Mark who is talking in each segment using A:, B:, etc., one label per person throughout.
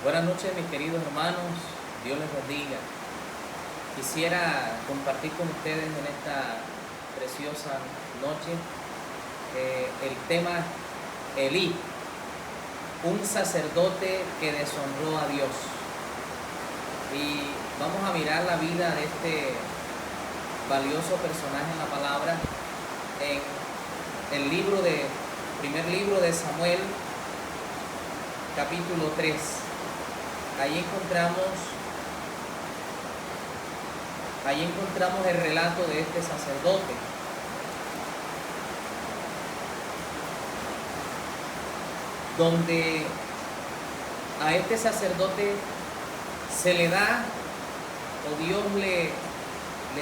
A: Buenas noches, mis queridos hermanos, Dios les bendiga. Quisiera compartir con ustedes en esta preciosa noche el tema Elí, un sacerdote que deshonró a Dios. Y vamos a mirar la vida de este valioso personaje en la palabra en el primer libro de Samuel, capítulo 3. Ahí encontramos el relato de este sacerdote. Donde a este sacerdote se le da, o Dios le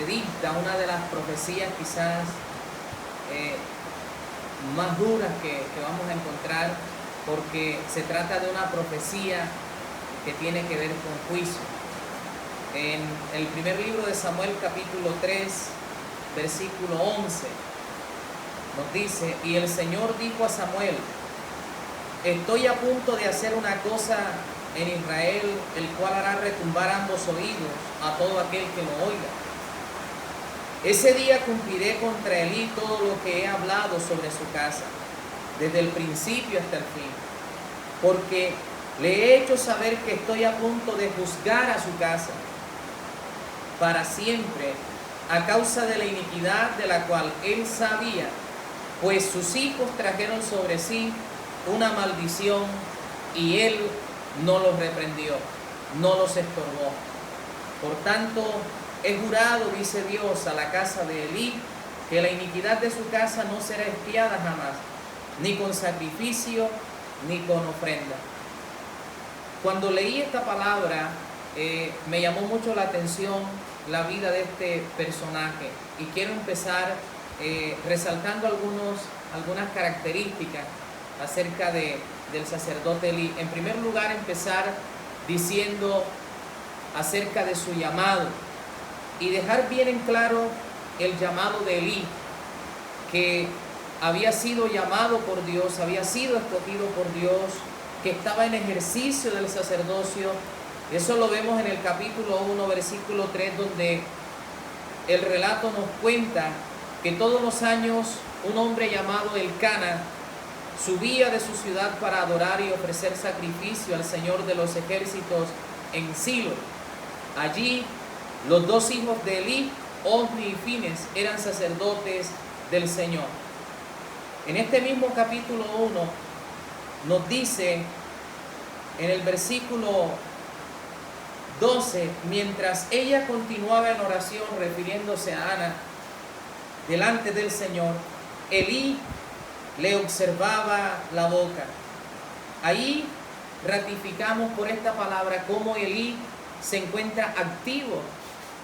A: dicta una de las profecías quizás más duras que vamos a encontrar, porque se trata de una profecía que tiene que ver con juicio. En el primer libro de Samuel, capítulo 3, versículo 11, nos dice: y el Señor dijo a Samuel: estoy a punto de hacer una cosa en Israel, el cual hará retumbar ambos oídos a todo aquel que lo oiga. Ese día cumpliré contra Elí todo lo que he hablado sobre su casa, desde el principio hasta el fin, porque le he hecho saber que estoy a punto de juzgar a su casa para siempre, a causa de la iniquidad de la cual él sabía, pues sus hijos trajeron sobre sí una maldición y él no los reprendió, no los estorbó. Por tanto, he jurado, dice Dios, a la casa de Elí, que la iniquidad de su casa no será expiada jamás, ni con sacrificio, ni con ofrenda. Cuando leí esta palabra, me llamó mucho la atención la vida de este personaje, y quiero empezar resaltando algunas características acerca del sacerdote Elí. En primer lugar, empezar diciendo acerca de su llamado y dejar bien en claro el llamado de Elí, que había sido llamado por Dios, había sido escogido por Dios, que estaba en ejercicio del sacerdocio. Eso lo vemos en el capítulo 1, versículo 3, donde el relato nos cuenta que todos los años un hombre llamado Elcana subía de su ciudad para adorar y ofrecer sacrificio al Señor de los ejércitos en Silo. Allí los dos hijos de Elí, Ofni y Fines, eran sacerdotes del Señor. En este mismo capítulo 1 nos dice en el versículo 12: mientras ella continuaba en oración refiriéndose a Ana delante del Señor, Elí le observaba la boca. Ahí ratificamos por esta palabra cómo Elí se encuentra activo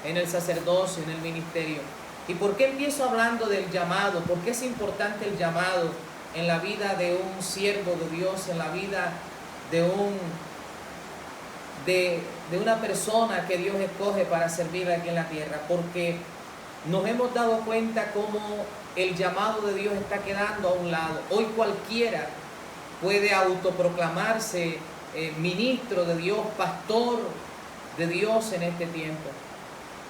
A: en el sacerdocio, en el ministerio. ¿Y por qué empiezo hablando del llamado? ¿Por qué es importante el llamado en la vida de un siervo de Dios, en la vida de una persona que Dios escoge para servir aquí en la tierra? Porque nos hemos dado cuenta cómo el llamado de Dios está quedando a un lado. Hoy cualquiera puede autoproclamarse ministro de Dios, pastor de Dios en este tiempo.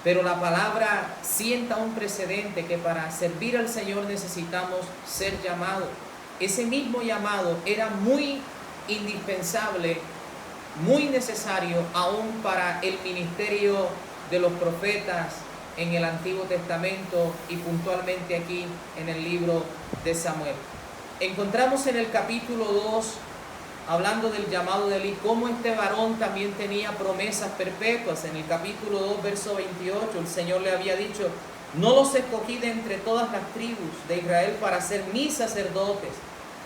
A: Pero la palabra sienta un precedente que para servir al Señor necesitamos ser llamados. Ese mismo llamado era muy indispensable, muy necesario aún para el ministerio de los profetas en el Antiguo Testamento y puntualmente aquí en el libro de Samuel. Encontramos en el capítulo 2, hablando del llamado de Elí, cómo este varón también tenía promesas perpetuas. En el capítulo 2, verso 28, el Señor le había dicho: no los escogí de entre todas las tribus de Israel para ser mis sacerdotes,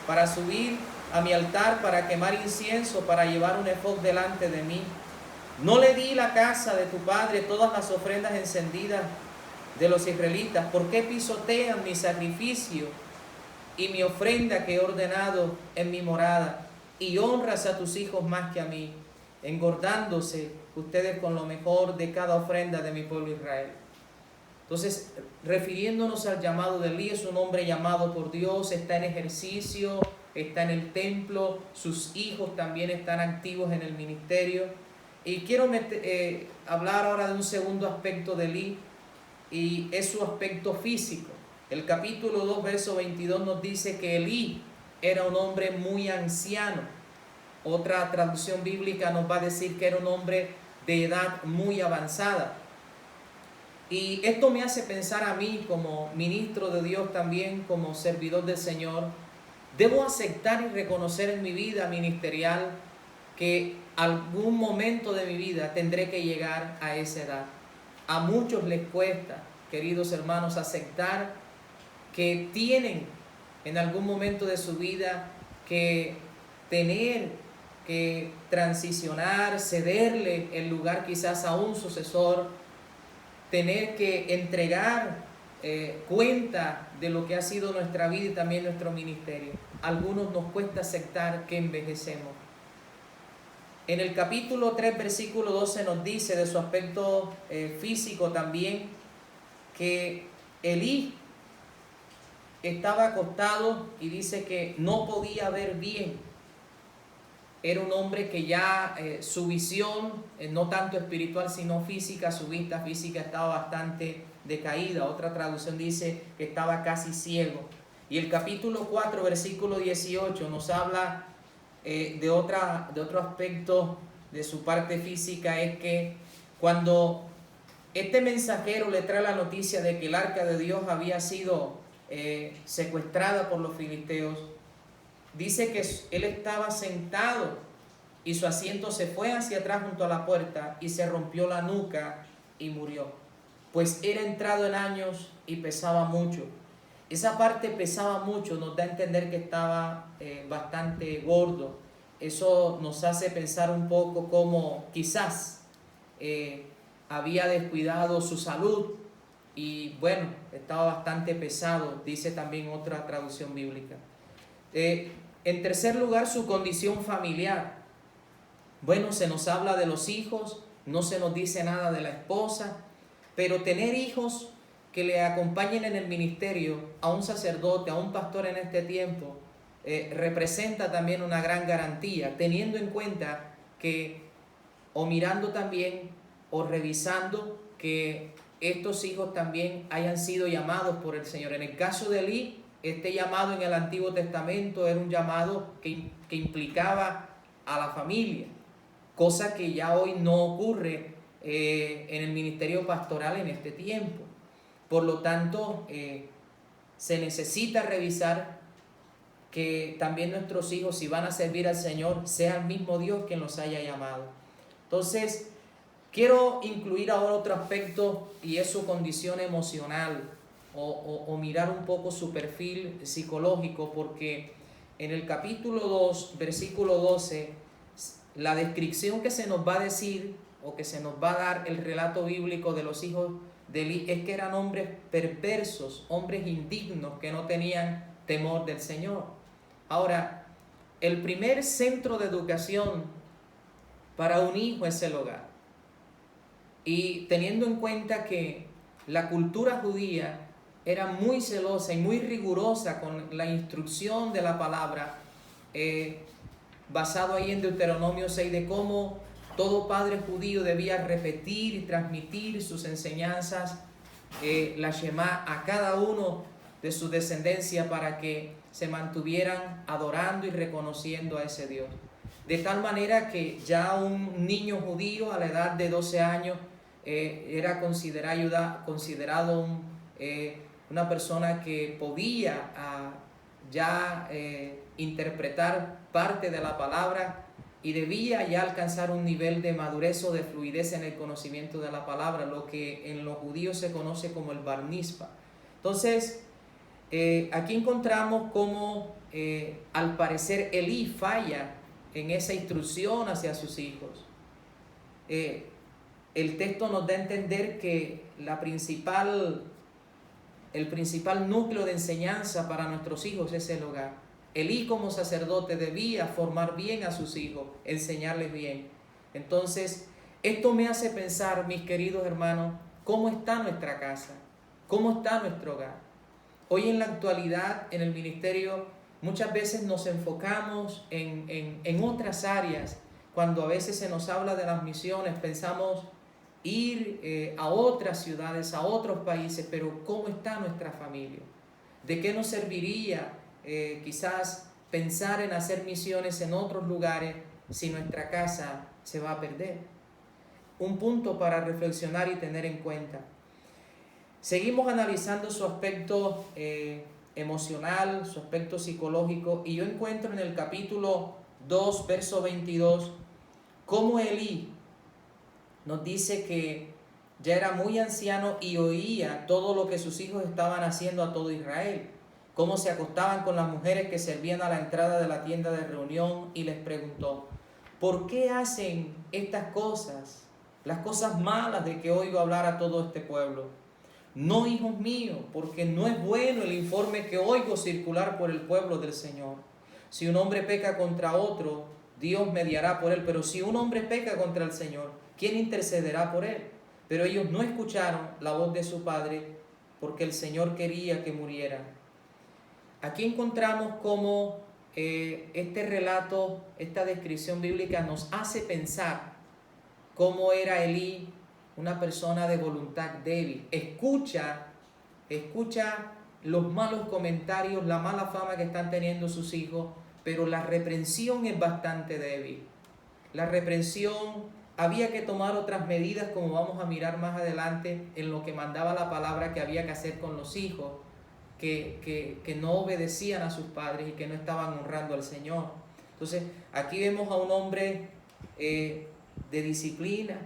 A: para subir a mi altar, para quemar incienso, para llevar un efod delante de mí. No le di la casa de tu padre todas las ofrendas encendidas de los israelitas. ¿Por qué pisotean mi sacrificio y mi ofrenda que he ordenado en mi morada? Y honras a tus hijos más que a mí, engordándose ustedes con lo mejor de cada ofrenda de mi pueblo Israel. Entonces, refiriéndonos al llamado de Elí, es un hombre llamado por Dios, está en ejercicio está en el templo, sus hijos también están activos en el ministerio. Y quiero hablar ahora de un segundo aspecto de Elí, y es su aspecto físico. El capítulo 2, verso 22 nos dice que Elí era un hombre muy anciano. Otra traducción bíblica nos va a decir que era un hombre de edad muy avanzada. Y esto me hace pensar a mí como ministro de Dios, también como servidor del Señor. Debo aceptar y reconocer en mi vida ministerial que algún momento de mi vida tendré que llegar a esa edad. A muchos les cuesta, queridos hermanos, aceptar que tienen en algún momento de su vida que tener que transicionar, cederle el lugar quizás a un sucesor, tener que entregar cuenta de lo que ha sido nuestra vida y también nuestro ministerio. A algunos nos cuesta aceptar que envejecemos. En el capítulo 3, versículo 12 nos dice de su aspecto físico también, que Elí estaba acostado y dice que no podía ver bien. Era un hombre que ya su visión, no tanto espiritual sino física, su vista física estaba bastante decaída. Otra traducción dice que estaba casi ciego. Y el capítulo 4, versículo 18 nos habla de otro aspecto de su parte física. Es que cuando este mensajero le trae la noticia de que el arca de Dios había sido secuestrada por los filisteos, dice que él estaba sentado y su asiento se fue hacia atrás junto a la puerta y se rompió la nuca y murió, pues era entrado en años y pesaba mucho. Esa parte pesaba mucho, nos da a entender que estaba bastante gordo. Eso nos hace pensar un poco cómo quizás había descuidado su salud y bueno, estaba bastante pesado, dice también otra traducción bíblica. En tercer lugar, su condición familiar. Bueno, se nos habla de los hijos, no se nos dice nada de la esposa, pero tener hijos que le acompañen en el ministerio, a un sacerdote, a un pastor en este tiempo, representa también una gran garantía, teniendo en cuenta que, o mirando también, o revisando que estos hijos también hayan sido llamados por el Señor. En el caso de Elí, este llamado en el Antiguo Testamento era un llamado que implicaba a la familia, cosa que ya hoy no ocurre en el ministerio pastoral en este tiempo. Por lo tanto, se necesita revisar que también nuestros hijos, si van a servir al Señor, sea el mismo Dios quien los haya llamado. Entonces, quiero incluir ahora otro aspecto, y es su condición emocional, o mirar un poco su perfil psicológico, porque en el capítulo 2, versículo 12, la descripción que se nos va a decir, o que se nos va a dar el relato bíblico de los hijos de Elí, es que eran hombres perversos, hombres indignos, que no tenían temor del Señor. Ahora, el primer centro de educación para un hijo es el hogar. Y teniendo en cuenta que la cultura judía era muy celosa y muy rigurosa con la instrucción de la palabra, basado ahí en Deuteronomio 6, de cómo todo padre judío debía repetir y transmitir sus enseñanzas, la Shema, a cada uno de su descendencia, para que se mantuvieran adorando y reconociendo a ese Dios. De tal manera que ya un niño judío a la edad de 12 años era considerado una persona que podía interpretar parte de la palabra, y debía ya alcanzar un nivel de madurez o de fluidez en el conocimiento de la palabra, lo que en los judíos se conoce como el bar mitzvah. Entonces, aquí encontramos cómo al parecer Elí falla en esa instrucción hacia sus hijos. El texto nos da a entender que el principal núcleo de enseñanza para nuestros hijos es el hogar. Elí, como sacerdote, debía formar bien a sus hijos, enseñarles bien. Entonces, esto me hace pensar, mis queridos hermanos, cómo está nuestra casa, cómo está nuestro hogar. Hoy en la actualidad, en el ministerio, Muchas veces nos enfocamos en otras áreas. Cuando a veces se nos habla de las misiones, pensamos ir a otras ciudades, a otros países, pero ¿cómo está nuestra familia? ¿De qué nos serviría quizás pensar en hacer misiones en otros lugares si nuestra casa se va a perder? Un punto para reflexionar y tener en cuenta. Seguimos analizando su aspecto emocional, su aspecto psicológico, y yo encuentro en el capítulo 2, verso 22, cómo Elí nos dice que ya era muy anciano y oía todo lo que sus hijos estaban haciendo a todo Israel, cómo se acostaban con las mujeres que servían a la entrada de la tienda de reunión, y les preguntó: ¿por qué hacen estas cosas, las cosas malas de que oigo hablar a todo este pueblo? No, hijos míos, porque no es bueno el informe que oigo circular por el pueblo del Señor. Si un hombre peca contra otro, Dios mediará por él, pero si un hombre peca contra el Señor, ¿quién intercederá por él? Pero ellos no escucharon la voz de su padre, porque el Señor quería que muriera. Aquí encontramos cómo este relato, esta descripción bíblica nos hace pensar cómo era Elí, una persona de voluntad débil. Escucha los malos comentarios, la mala fama que están teniendo sus hijos, pero la reprensión es bastante débil. La reprensión, había que tomar otras medidas, como vamos a mirar más adelante, en lo que mandaba la palabra que había que hacer con los hijos que no obedecían a sus padres y que no estaban honrando al Señor. Entonces, aquí vemos a un hombre de disciplina,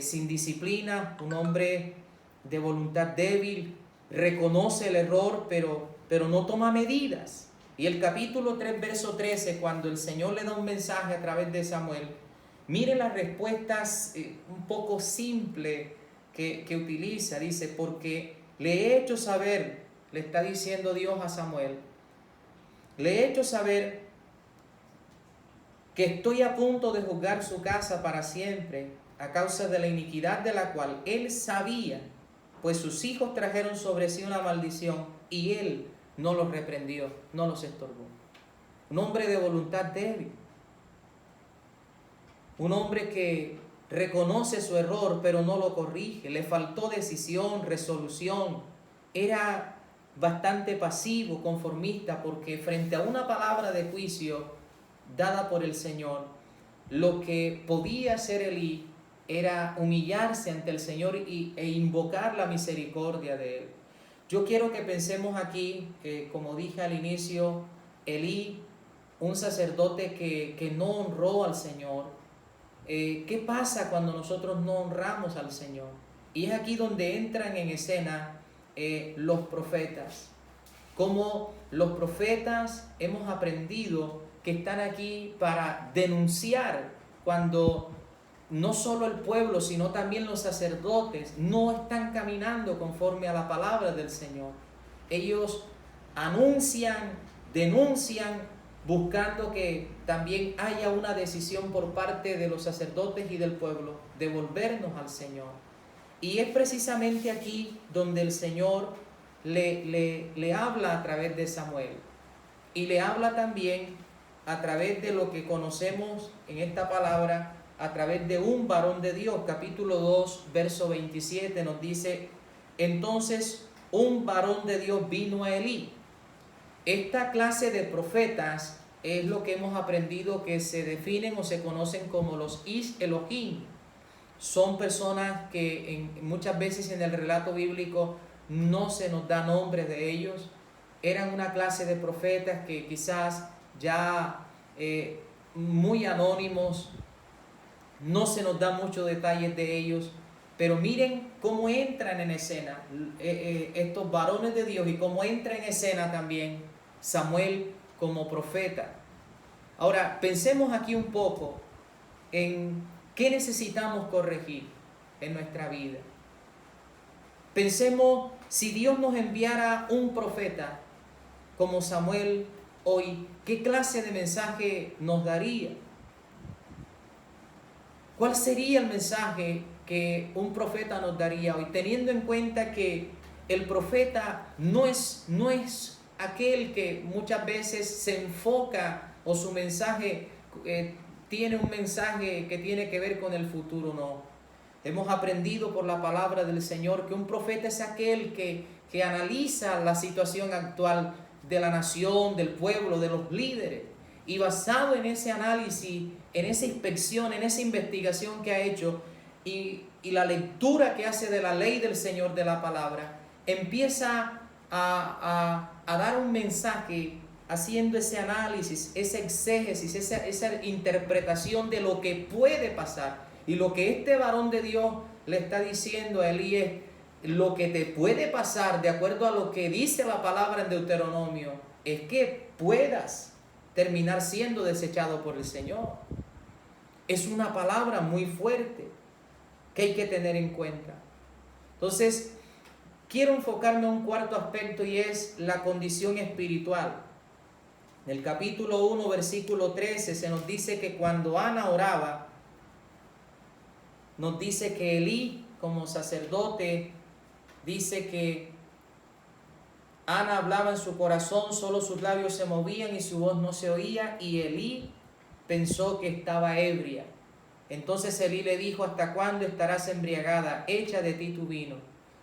A: sin disciplina, un hombre de voluntad débil, reconoce el error, pero no toma medidas. Y el capítulo 3, verso 13, cuando el Señor le da un mensaje a través de Samuel, mire las respuestas un poco simple que utiliza. Dice: porque le he hecho saber, le está diciendo Dios a Samuel, le he hecho saber que estoy a punto de juzgar su casa para siempre, a causa de la iniquidad de la cual él sabía, pues sus hijos trajeron sobre sí una maldición, y él no los reprendió, no los estorbó. Un hombre de voluntad débil, un hombre que reconoce su error pero no lo corrige, le faltó decisión, resolución, era bastante pasivo, conformista, porque frente a una palabra de juicio dada por el Señor, lo que podía hacer Elí era humillarse ante el Señor e invocar la misericordia de él. Yo quiero que pensemos aquí, como dije al inicio, Elí, un sacerdote que no honró al Señor. ¿Qué pasa cuando nosotros no honramos al Señor? Y es aquí donde entran en escena los profetas. Como los profetas hemos aprendido que están aquí para denunciar cuando no solo el pueblo, sino también los sacerdotes no están caminando conforme a la palabra del Señor. Ellos anuncian, denuncian, buscando que también haya una decisión por parte de los sacerdotes y del pueblo de volvernos al Señor. Y es precisamente aquí donde el Señor le habla a través de Samuel, y le habla también a través de lo que conocemos en esta palabra, a través de un varón de Dios. Capítulo 2, verso 27 nos dice: entonces un varón de Dios vino a Elí. Esta clase de profetas es lo que hemos aprendido que se definen o se conocen como los Ish Elohim. Son personas que muchas veces en el relato bíblico no se nos da nombres de ellos. Eran una clase de profetas que quizás ya muy anónimos, no se nos da muchos detalles de ellos, pero miren cómo entran en escena estos varones de Dios, y cómo entra en escena también Samuel como profeta. Ahora, pensemos aquí un poco en qué necesitamos corregir en nuestra vida. Pensemos, si Dios nos enviara un profeta como Samuel hoy, ¿qué clase de mensaje nos daría? ¿Cuál sería el mensaje que un profeta nos daría hoy? Teniendo en cuenta que el profeta no es aquel que muchas veces se enfoca o su mensaje tiene un mensaje que tiene que ver con el futuro. No. Hemos aprendido por la palabra del Señor que un profeta es aquel que analiza la situación actual de la nación, del pueblo, de los líderes. Y basado en ese análisis, en esa inspección, en esa investigación que ha hecho y la lectura que hace de la ley del Señor, de la palabra, empieza a dar un mensaje haciendo ese análisis, ese exégesis, esa interpretación de lo que puede pasar. Y lo que este varón de Dios le está diciendo a Elí es: lo que te puede pasar, de acuerdo a lo que dice la palabra en Deuteronomio, es que puedas terminar siendo desechado por el Señor. Es una palabra muy fuerte que hay que tener en cuenta. Entonces, quiero enfocarme en un cuarto aspecto, y es la condición espiritual. En el capítulo 1, versículo 13, se nos dice que cuando Ana oraba, nos dice que Elí, como sacerdote, dice que Ana hablaba en su corazón, solo sus labios se movían y su voz no se oía, y Elí pensó que estaba ebria. Entonces Elí le dijo: ¿hasta cuándo estarás embriagada? Echa de ti tu vino.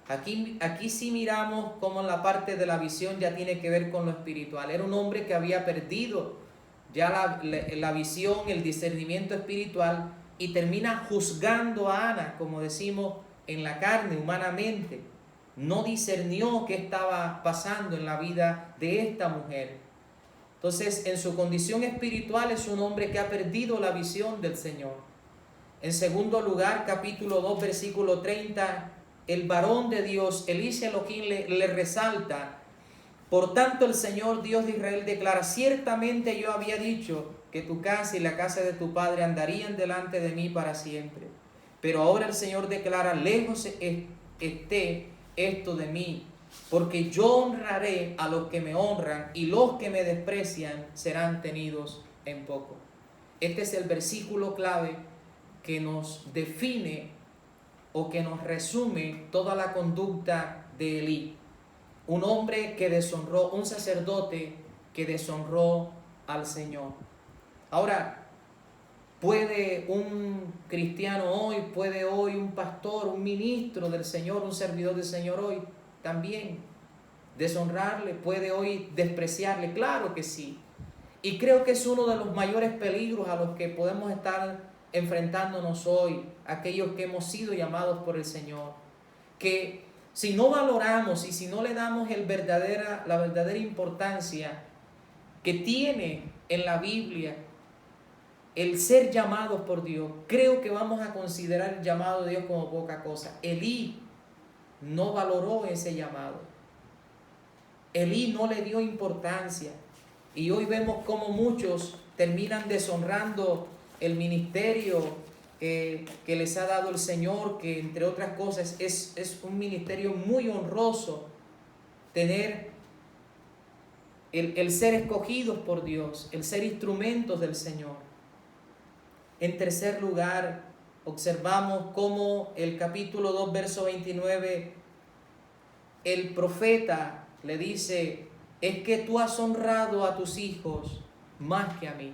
A: Aquí sí miramos cómo en la parte de la visión ya tiene que ver con lo espiritual. Era un hombre que había perdido ya la visión, el discernimiento espiritual, y termina juzgando a Ana, como decimos, en la carne, humanamente. No discernió qué estaba pasando en la vida de esta mujer. Entonces, en su condición espiritual es un hombre que ha perdido la visión del Señor. En segundo lugar, capítulo 2, versículo 30, el varón de Dios, Elisha Elohim, le resalta: por tanto el Señor Dios de Israel declara: ciertamente yo había dicho que tu casa y la casa de tu padre andarían delante de mí para siempre. Pero ahora el Señor declara: lejos esté esto de mí, porque yo honraré a los que me honran, y los que me desprecian serán tenidos en poco. Este es el versículo clave que nos define o que nos resume toda la conducta de Elí. Un hombre que deshonró, un sacerdote que deshonró al Señor. Ahora, ¿puede un cristiano hoy, puede hoy un pastor, un ministro del Señor, un servidor del Señor hoy también deshonrarle? ¿Puede hoy despreciarle? Claro que sí. Y creo que es uno de los mayores peligros a los que podemos estar enfrentándonos hoy, aquellos que hemos sido llamados por el Señor. Que si no valoramos y si no le damos la verdadera importancia que tiene en la Biblia el ser llamados por Dios, creo que vamos a considerar el llamado de Dios como poca cosa. Elí no valoró ese llamado. Elí no le dio importancia. Y hoy vemos cómo muchos terminan deshonrando el ministerio que les ha dado el Señor, que entre otras cosas es un ministerio muy honroso, tener el ser escogidos por Dios, el ser instrumentos del Señor. En tercer lugar, observamos cómo el capítulo 2, verso 29, el profeta le dice: es que tú has honrado a tus hijos más que a mí.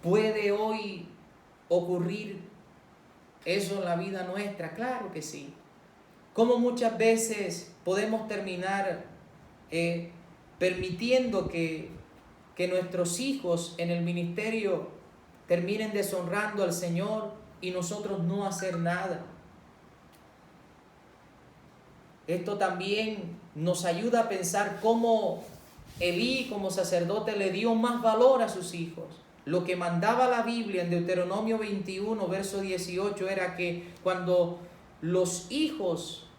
A: ¿Puede hoy ocurrir eso en la vida nuestra? Claro que sí. Como muchas veces podemos terminar permitiendo que nuestros hijos en el ministerio terminen deshonrando al Señor y nosotros no hacer nada. Esto también nos ayuda a pensar cómo Elí, como sacerdote, le dio más valor a sus hijos. Lo que mandaba la Biblia en Deuteronomio 21, verso 18, era que cuando los hijos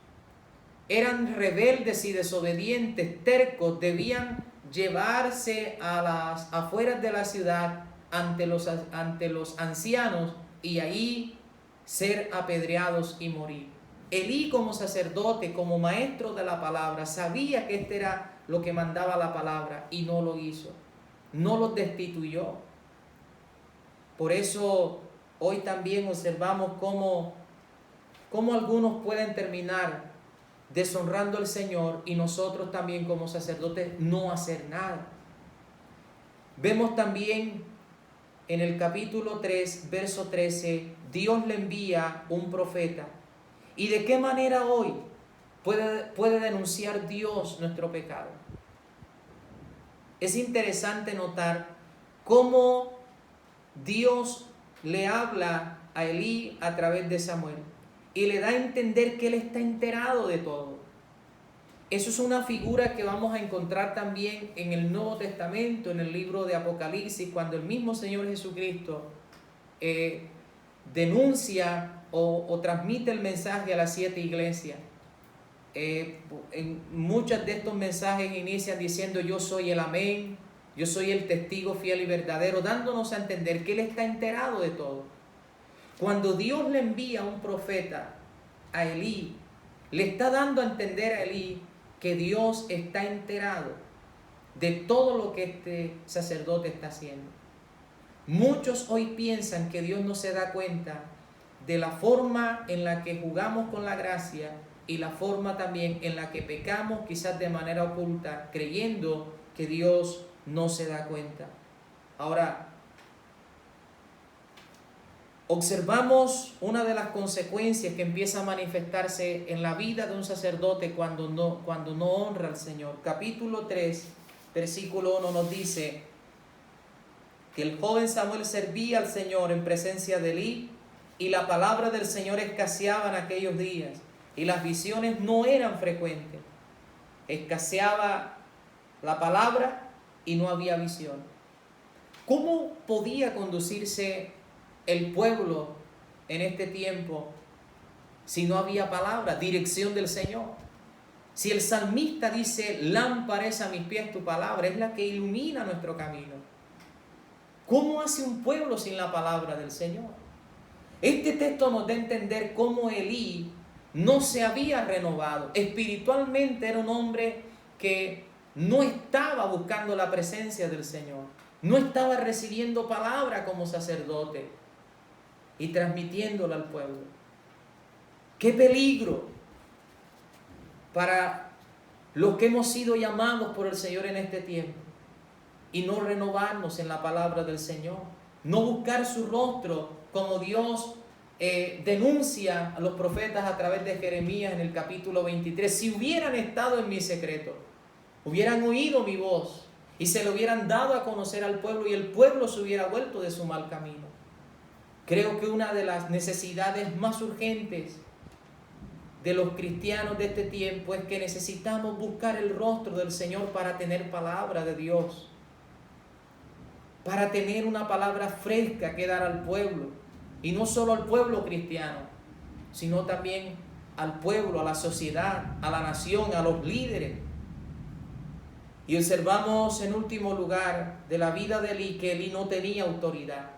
A: eran rebeldes y desobedientes, tercos, debían llevarse a las afueras de la ciudad ante los ancianos y ahí ser apedreados y morir. Elí, como sacerdote, como maestro de la palabra, sabía que este era lo que mandaba la palabra y no lo hizo. No los destituyó. Por eso hoy también observamos cómo algunos pueden terminar deshonrando al Señor, y nosotros también como sacerdotes no hacer nada. Vemos también en el capítulo 3, verso 13, Dios le envía un profeta. ¿Y de qué manera hoy puede denunciar Dios nuestro pecado? Es interesante notar cómo Dios le habla a Elí a través de Samuel y le da a entender que él está enterado de todo. Eso es una figura que vamos a encontrar también en el Nuevo Testamento, en el libro de Apocalipsis, cuando el mismo Señor Jesucristo denuncia o transmite el mensaje a las 7 iglesias. En muchos de estos mensajes inician diciendo: yo soy el amén, yo soy el testigo fiel y verdadero, dándonos a entender que Él está enterado de todo. Cuando Dios le envía un profeta a Elí, le está dando a entender a Elí que Dios está enterado de todo lo que este sacerdote está haciendo. Muchos hoy piensan que Dios no se da cuenta de la forma en la que jugamos con la gracia y la forma también en la que pecamos, quizás de manera oculta, creyendo que Dios no se da cuenta. Ahora, observamos una de las consecuencias que empieza a manifestarse en la vida de un sacerdote cuando no honra al Señor. Capítulo 3, versículo 1 nos dice que el joven Samuel servía al Señor en presencia de Elí, y la palabra del Señor escaseaba en aquellos días, y las visiones no eran frecuentes. Escaseaba la palabra y no había visión. ¿Cómo podía conducirse el pueblo en este tiempo si no había palabra, dirección del Señor? Si el salmista dice: lámpara es a mis pies tu palabra, es la que ilumina nuestro camino. ¿Cómo hace un pueblo sin la palabra del Señor? Este texto nos da a entender cómo Elí no se había renovado. Espiritualmente era un hombre que no estaba buscando la presencia del Señor, no estaba recibiendo palabra como sacerdote y transmitiéndola al pueblo. ¡Qué peligro para los que hemos sido llamados por el Señor en este tiempo! Y no renovarnos en la palabra del Señor, no buscar su rostro como Dios denuncia a los profetas a través de Jeremías en el capítulo 23. Si hubieran estado en mi secreto, hubieran oído mi voz y se lo hubieran dado a conocer al pueblo, y el pueblo se hubiera vuelto de su mal camino. Creo que una de las necesidades más urgentes de los cristianos de este tiempo es que necesitamos buscar el rostro del Señor para tener palabra de Dios, para tener una palabra fresca que dar al pueblo, y no solo al pueblo cristiano, sino también al pueblo, a la sociedad, a la nación, a los líderes. Y observamos en último lugar de la vida de Elí que Elí no tenía autoridad.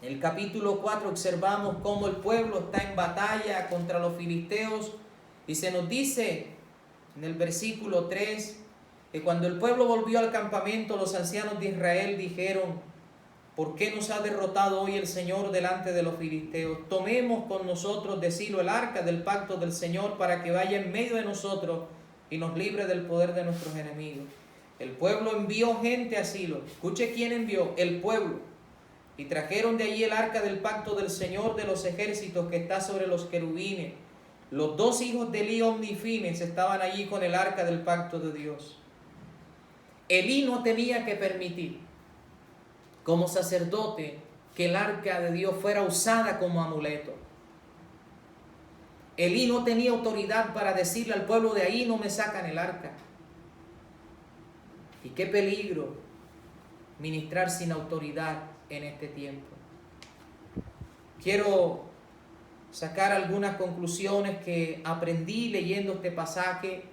A: En el capítulo 4 observamos cómo el pueblo está en batalla contra los filisteos, y se nos dice en el versículo 3 que cuando el pueblo volvió al campamento, los ancianos de Israel dijeron: ¿por qué nos ha derrotado hoy el Señor delante de los filisteos? Tomemos con nosotros de Silo el arca del pacto del Señor, para que vaya en medio de nosotros y nos libre del poder de nuestros enemigos. El pueblo envió gente a Silo. Escuche quién envió: el pueblo. Y trajeron de allí el arca del pacto del Señor de los ejércitos, que está sobre los querubines. Los 2 hijos de Elí, Ofni y Finees, estaban allí con el arca del pacto de Dios. Elí no tenía que permitir, como sacerdote, que el arca de Dios fuera usada como amuleto. Elí no tenía autoridad para decirle al pueblo: de ahí no me sacan el arca. Y qué peligro ministrar sin autoridad en este tiempo. Quiero sacar algunas conclusiones que aprendí leyendo este pasaje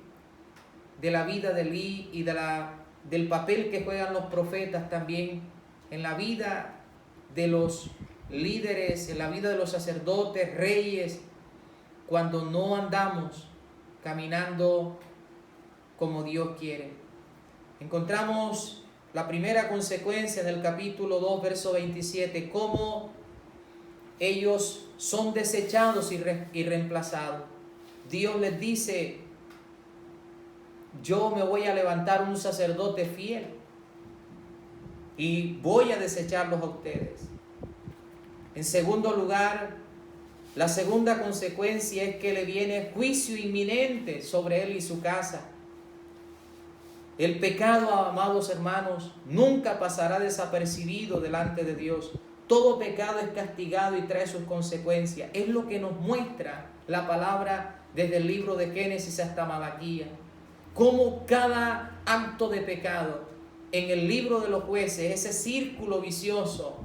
A: de la vida de Elí y del papel que juegan los profetas también en la vida de los líderes, en la vida de los sacerdotes, reyes, cuando no andamos caminando como Dios quiere. Encontramos la primera consecuencia en el capítulo 2, verso 27, cómo ellos son desechados y reemplazados. Dios les dice: yo me voy a levantar un sacerdote fiel y voy a desecharlos a ustedes. En segundo lugar, la segunda consecuencia es que le viene juicio inminente sobre él y su casa. El pecado, amados hermanos, nunca pasará desapercibido delante de Dios. Todo pecado es castigado y trae sus consecuencias. Es lo que nos muestra la palabra desde el libro de Génesis hasta Malaquías. Cómo cada acto de pecado en el libro de los jueces, ese círculo vicioso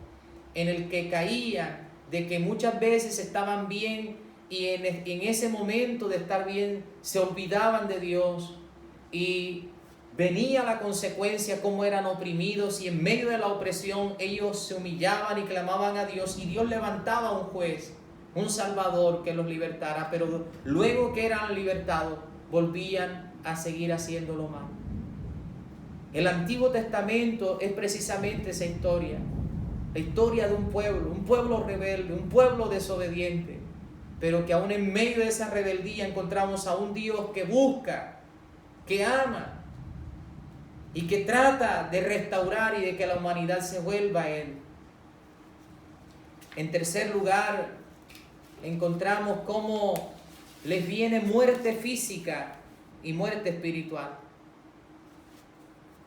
A: en el que caían, de que muchas veces estaban bien y en ese momento de estar bien se olvidaban de Dios y venía la consecuencia, como eran oprimidos, y en medio de la opresión ellos se humillaban y clamaban a Dios, y Dios levantaba un juez, un salvador que los libertara, pero luego que eran libertados volvían a seguir haciéndolo mal. El Antiguo Testamento es precisamente esa historia, la historia de un pueblo rebelde, un pueblo desobediente, pero que aún en medio de esa rebeldía encontramos a un Dios que busca, que ama y que trata de restaurar y de que la humanidad se vuelva a Él. En tercer lugar, encontramos cómo les viene muerte física y muerte espiritual.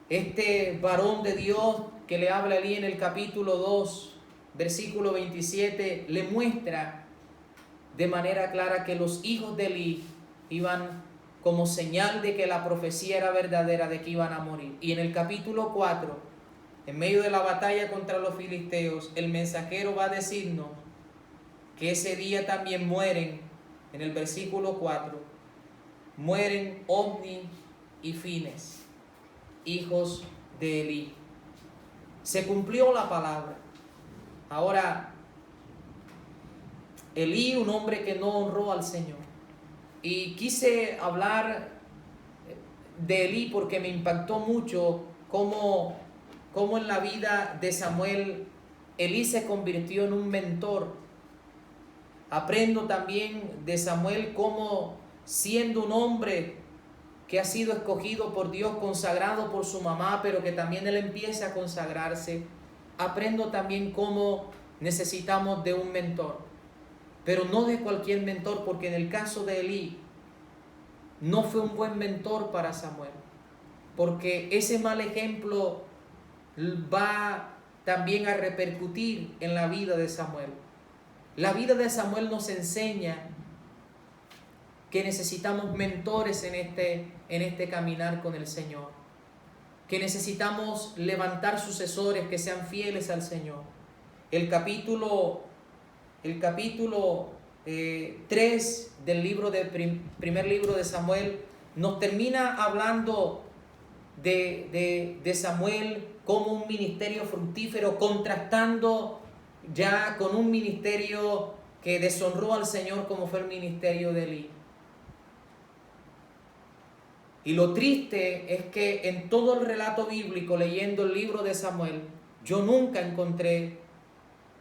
A: Este varón de Dios que le habla Elí en el capítulo 2, versículo 27, le muestra de manera clara que los hijos de Elí iban como señal de que la profecía era verdadera, de que iban a morir. Y en el capítulo 4, en medio de la batalla contra los filisteos, el mensajero va a decirnos que ese día también mueren, en el versículo 4, mueren Ofni y Fines, hijos de Elí. Se cumplió la palabra. Ahora, Elí, un hombre que no honró al Señor. Y quise hablar de Elí porque me impactó mucho cómo en la vida de Samuel Elí se convirtió en un mentor. Aprendo también de Samuel cómo, siendo un hombre que ha sido escogido por Dios, consagrado por su mamá, pero que también él empieza a consagrarse, aprendo también cómo necesitamos de un mentor. Pero no de cualquier mentor, porque en el caso de Elí no fue un buen mentor para Samuel, porque ese mal ejemplo va también a repercutir en la vida de Samuel. La vida de Samuel nos enseña que necesitamos mentores en este caminar con el Señor, que necesitamos levantar sucesores que sean fieles al Señor. El capítulo 3 del primer libro de Samuel nos termina hablando de Samuel como un ministerio fructífero, contrastando ya con un ministerio que deshonró al Señor como fue el ministerio de Elí. Y lo triste es que en todo el relato bíblico, leyendo el libro de Samuel, yo nunca encontré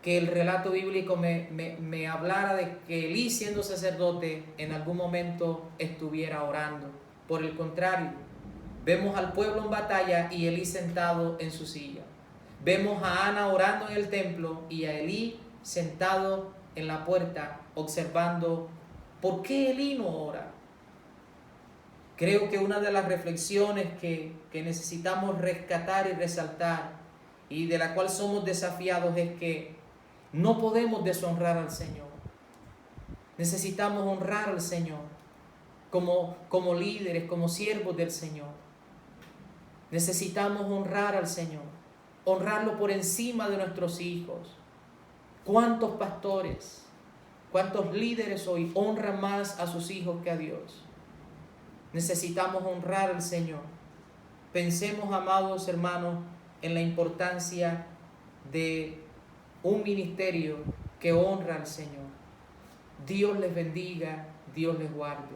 A: que el relato bíblico me hablara de que Elí, siendo sacerdote, en algún momento estuviera orando. Por el contrario, vemos al pueblo en batalla y Elí sentado en su silla. Vemos a Ana orando en el templo y a Elí sentado en la puerta observando. ¿Por qué Elí no ora? Creo que una de las reflexiones que necesitamos rescatar y resaltar, y de la cual somos desafiados, es que no podemos deshonrar al Señor. Necesitamos honrar al Señor como líderes, como siervos del Señor. Necesitamos honrar al Señor, honrarlo por encima de nuestros hijos. ¿Cuántos pastores, cuántos líderes hoy honran más a sus hijos que a Dios? Necesitamos honrar al Señor. Pensemos, amados hermanos, en la importancia de un ministerio que honra al Señor. Dios les bendiga, Dios les guarde.